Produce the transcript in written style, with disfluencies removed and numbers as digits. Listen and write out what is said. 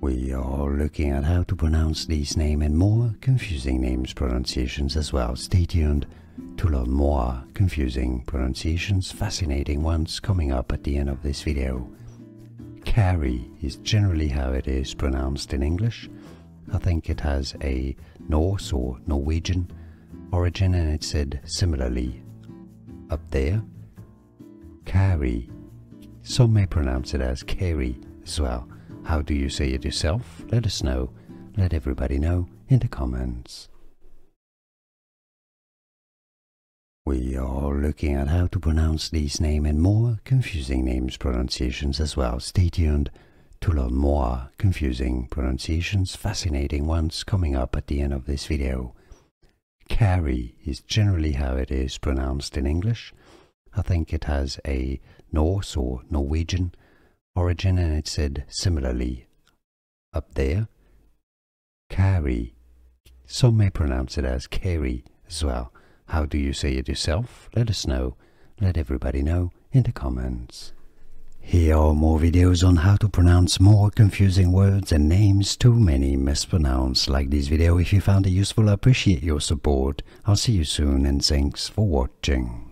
We are looking at how to pronounce these names and more confusing names pronunciations as well. Stay tuned to learn more confusing pronunciations, fascinating ones coming up at the end of this video. Kari is generally how it is pronounced in English. I think it has a Norse or Norwegian origin and it's said similarly up there. Kari. Some may pronounce it as Kari as well. How do you say it yourself? Let us know. Let everybody know in the comments. We are looking at how to pronounce these names and more confusing names pronunciations as well. Stay tuned to learn more confusing pronunciations, fascinating ones coming up at the end of this video. Kari is generally how it is pronounced in English. I think it has a Norse or Norwegian origin and it's said similarly up there. Kari. Some may pronounce it as Kari as well. How do you say it yourself? Let us know. Let everybody know in the comments. Here are more videos on how to pronounce more confusing words and names too many mispronounced. Like this video if you found it useful. I appreciate your support. I'll see you soon and thanks for watching.